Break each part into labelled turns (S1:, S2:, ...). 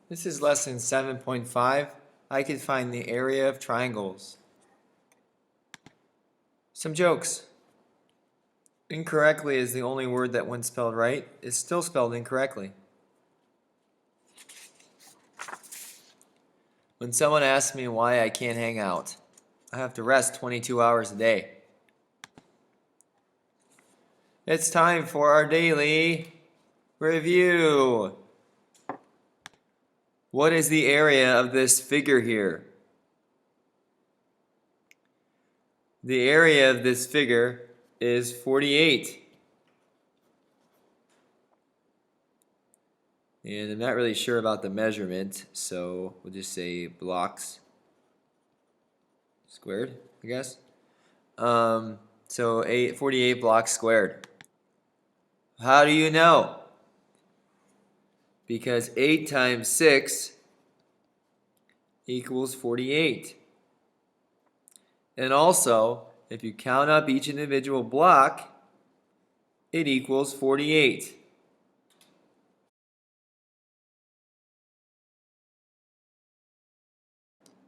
S1: This is lesson 7.5. I can find the area of triangles. Some jokes. Incorrectly is the only word that when spelled right is still spelled incorrectly. When someone asks me why I can't hang out, I have to rest 22 hours a day. It's time for our daily review. What is the area of this figure here? The area of this figure is 48. And I'm not really sure about the measurement, so we'll just say blocks squared, I guess. So 48 blocks squared. How do you know? Because 8 times 6 equals 48. And also, if you count up each individual block, it equals 48.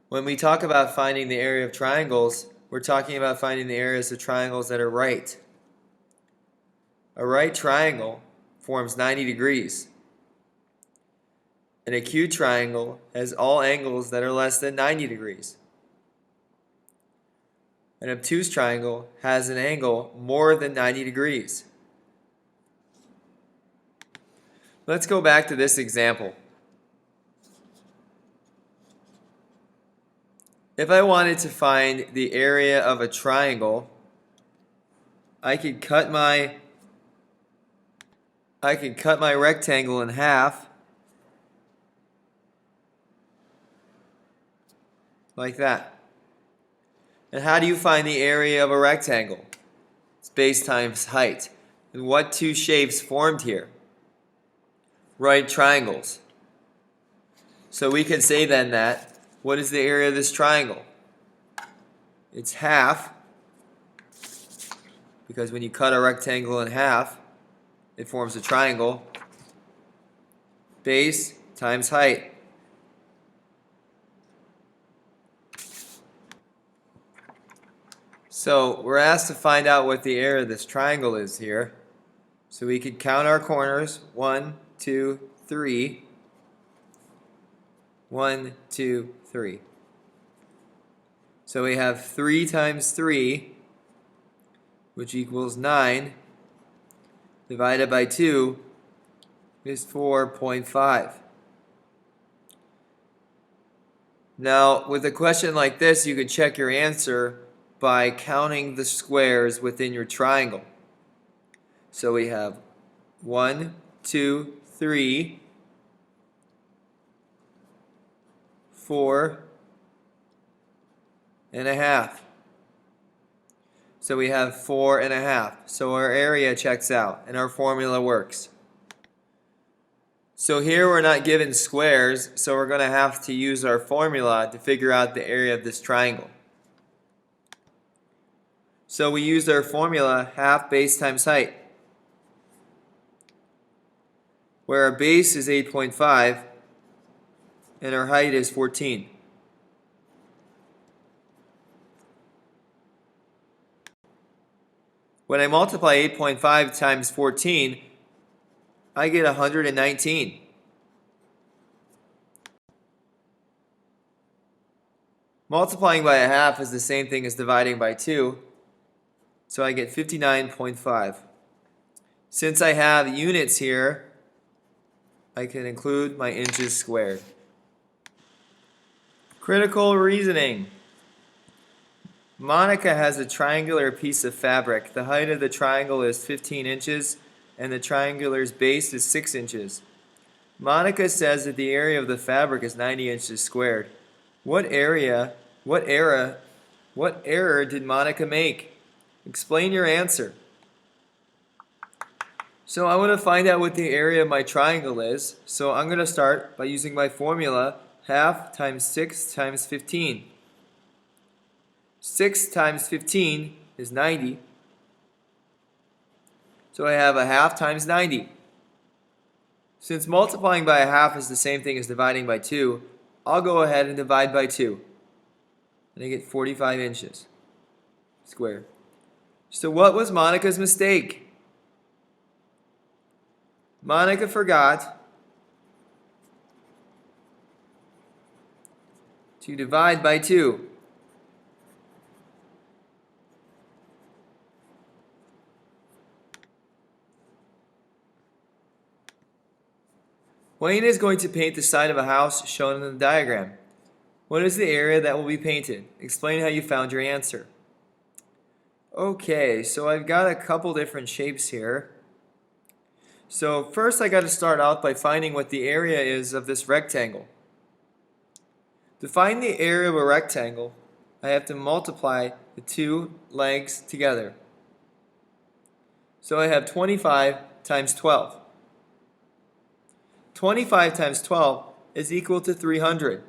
S1: When we talk about finding the area of triangles, we're talking about finding the areas of triangles that are right. A right triangle forms 90 degrees. An acute triangle has all angles that are less than 90 degrees. An obtuse triangle has an angle more than 90 degrees. Let's go back to this example. If I wanted to find the area of a triangle, I could cut my rectangle in half like that. And how do you find the area of a rectangle? It's base times height. And what two shapes formed here? Right triangles. So we can say then that, what is the area of this triangle? It's half, because when you cut a rectangle in half, it forms a triangle. Base times height. So we're asked to find out what the area of this triangle is here. So we could count our corners. 1, 2, 3. 1, 2, 3. So we have 3 times 3, which equals 9, divided by 2 is 4.5. Now, with a question like this, you could check your answer by counting the squares within your triangle. So we have 1, 2, 3, 4 and a half. So we have 4 and a half. So our area checks out and our formula works. So here we're not given squares, so we're going to have to use our formula to figure out the area of this triangle. So we used our formula, half base times height, where our base is 8.5 and our height is 14. When I multiply 8.5 times 14, I get 119. Multiplying by a half is the same thing as dividing by 2, so I get 59.5. Since I have units here, I can include my inches squared. Critical reasoning. Monica has a triangular piece of fabric. The height of the triangle is 15 inches and the triangular's base is 6 inches. Monica says that the area of the fabric is 90 inches squared. What error did Monica make? Explain your answer. So I want to find out what the area of my triangle is. So I'm going to start by using my formula, half times 6 times 15. 6 times 15 is 90. So I have a half times 90. Since multiplying by a half is the same thing as dividing by 2, I'll go ahead and divide by 2. And I get 45 inches squared. So what was Monica's mistake? Monica forgot to divide by 2. Wayne is going to paint the side of a house shown in the diagram. What is the area that will be painted? Explain how you found your answer. Okay, so I've got a couple different shapes here. So first I got to start out by finding what the area is of this rectangle. To find the area of a rectangle, I have to multiply the two legs together. So I have 25 times 12. 25 times 12 is equal to 300.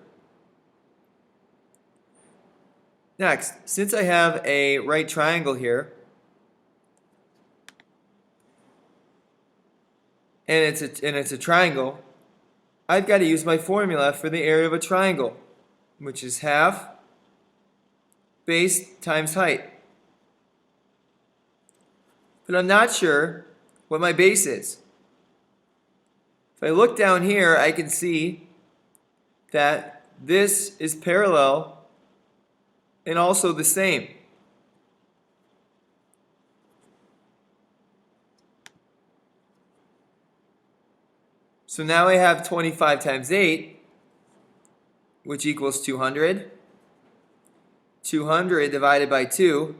S1: Next, since I have a right triangle here, and it's a triangle, I've got to use my formula for the area of a triangle, which is half base times height. But I'm not sure what my base is. If I look down here, I can see that this is parallel and also the same. So now I have 25 times 8, which equals 200. 200 divided by 2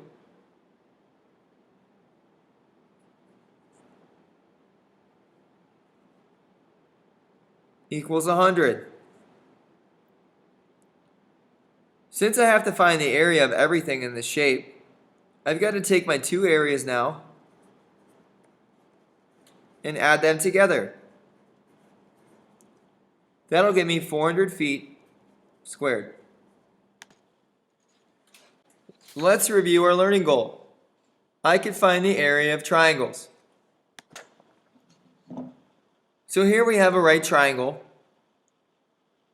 S1: equals 100. Since I have to find the area of everything in this shape, I've got to take my two areas now and add them together. That'll give me 400 feet squared. Let's review our learning goal. I could find the area of triangles. So here we have a right triangle,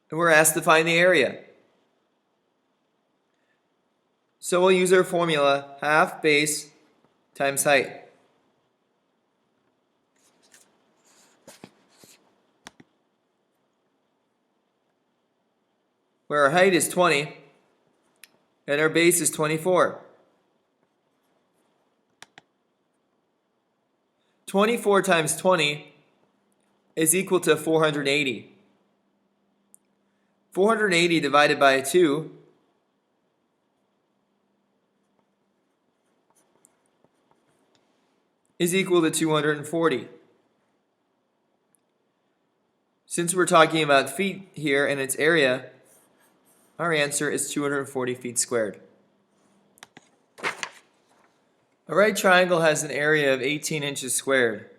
S1: and we're asked to find the area. So we'll use our formula, half base times height. Where our height is 20 and our base is 24. 24 times 20 is equal to 480. 480 divided by 2 is equal to 240. Since we're talking about feet here and its area, our answer is 240 feet squared. A right triangle has an area of 18 inches squared.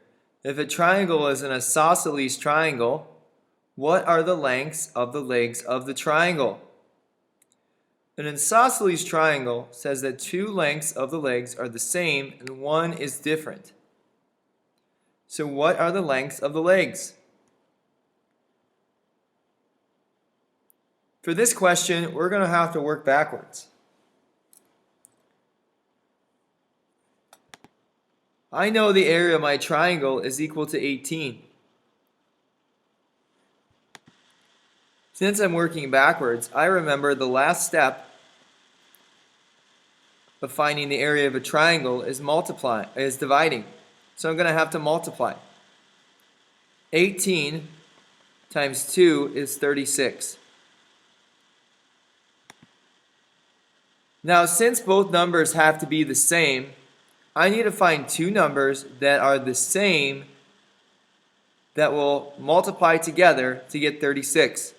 S1: If a triangle is an isosceles triangle, what are the lengths of the legs of the triangle? An isosceles triangle says that two lengths of the legs are the same and one is different. So what are the lengths of the legs? For this question, we're going to have to work backwards. I know the area of my triangle is equal to 18. Since I'm working backwards, I remember the last step of finding the area of a triangle is dividing. So I'm going to have to multiply. 18 times 2 is 36. Now, since both numbers have to be the same, I need to find two numbers that are the same that will multiply together to get 36.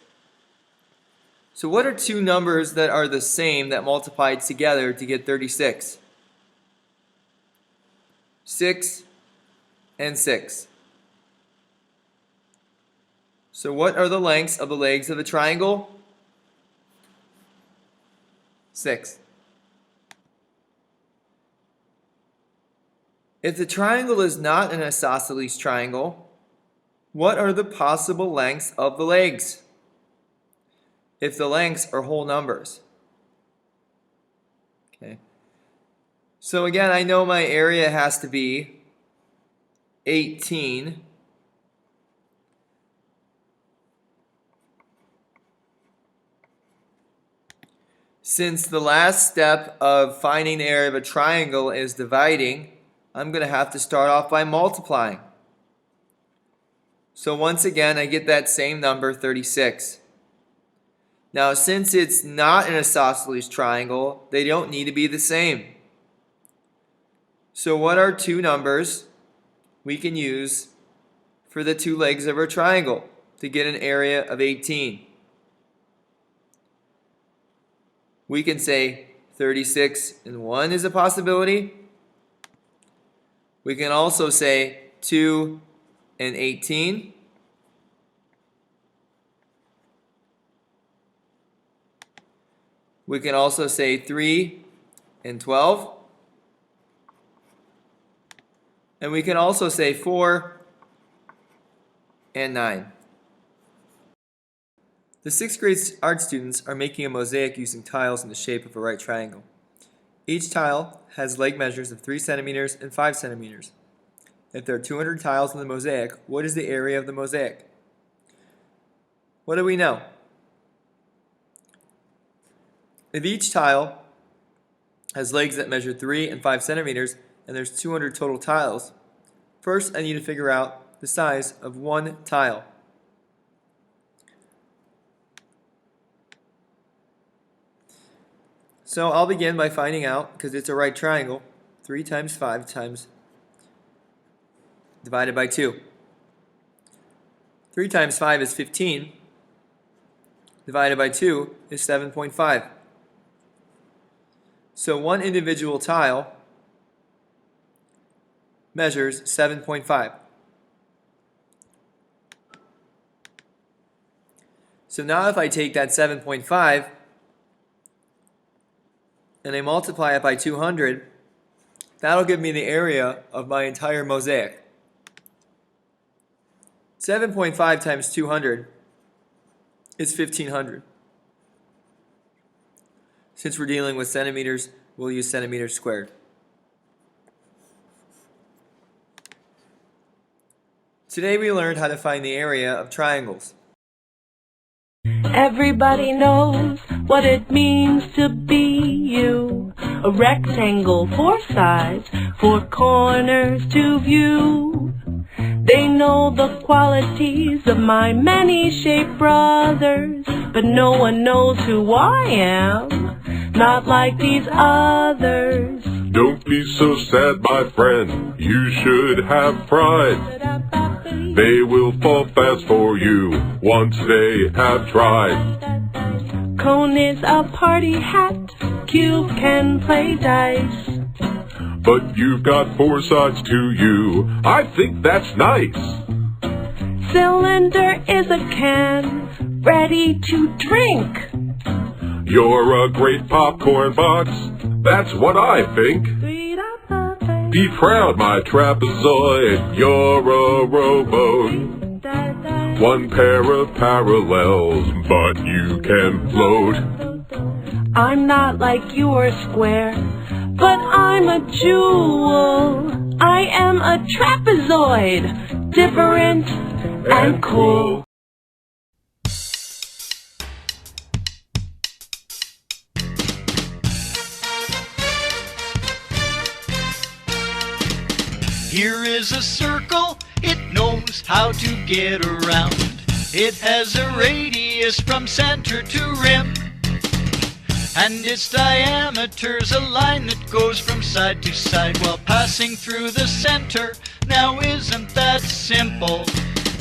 S1: So what are two numbers that are the same that multiply together to get 36? 6 and 6. So what are the lengths of the legs of a triangle? 6. If the triangle is not an isosceles triangle, What are the possible lengths of the legs if the lengths are whole numbers? Okay. So again, I know my area has to be 18. Since the last step of finding the area of a triangle is dividing, I'm going to have to start off by multiplying. So once again, I get that same number, 36. Now, since it's not an isosceles triangle, they don't need to be the same. So what are two numbers we can use for the two legs of our triangle to get an area of 18? We can say 36 and 1 is a possibility. We can also say 2 and 18. We can also say 3 and 12. And we can also say 4 and 9. The 6th grade art students are making a mosaic using tiles in the shape of a right triangle. Each tile has leg measures of 3 centimeters and 5 centimeters. If there are 200 tiles in the mosaic, what is the area of the mosaic? What do we know? If each tile has legs that measure 3 and 5 centimeters, and there's 200 total tiles, first I need to figure out the size of one tile. So I'll begin by finding out, because it's a right triangle, 3 times 5 times divided by 2. 3 times 5 is 15, divided by 2 is 7.5. So one individual tile measures 7.5. So now if I take that 7.5 and I multiply it by 200, that'll give me the area of my entire mosaic. 7.5 times 200 is 1,500. Since we're dealing with centimeters, we'll use centimeters squared. Today we learned how to find the area of triangles.
S2: Everybody knows what it means to be you. A rectangle, 4 sides, 4 corners to view. They know the qualities of my many-shaped brothers, but no one knows who I am, not like these others.
S3: Don't be so sad, my friend, you should have pride. They will fall fast for you once they have tried.
S2: Cone is a party hat, cube can play dice.
S3: But you've got 4 sides to you, I think that's nice.
S2: Cylinder is a can, ready to drink.
S3: You're a great popcorn box, that's what I think. Be proud, my trapezoid, you're a rowboat. 1 pair of parallels, but you can float.
S2: I'm not like your square, but I'm a jewel. I am a trapezoid, different and cool.
S4: Here is a circle, it knows how to get around. It has a radius from center to rim, and its diameter's a line that goes from side to side while passing through the center. Now isn't that simple?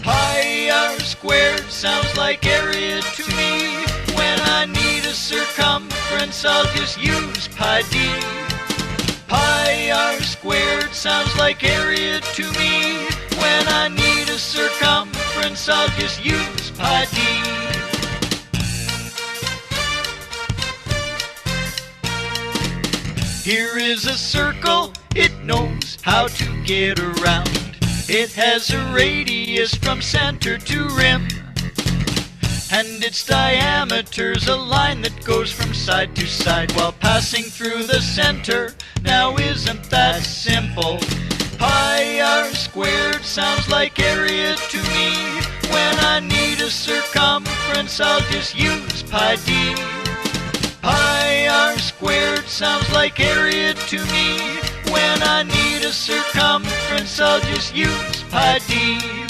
S4: Pi r squared sounds like area to me. When I need a circumference, I'll just use pi d. Pi r squared sounds like area to me. When I need a circumference, I'll just use pi d. Here is a circle, it knows how to get around. It has a radius from center to rim, and its diameter's a line that goes from side to side while passing through the center. Now isn't that simple? Pi r squared sounds like area to me. When I need a circumference, I'll just use pi d. Pi r squared sounds like area to me. When I need a circumference, I'll just use pi d.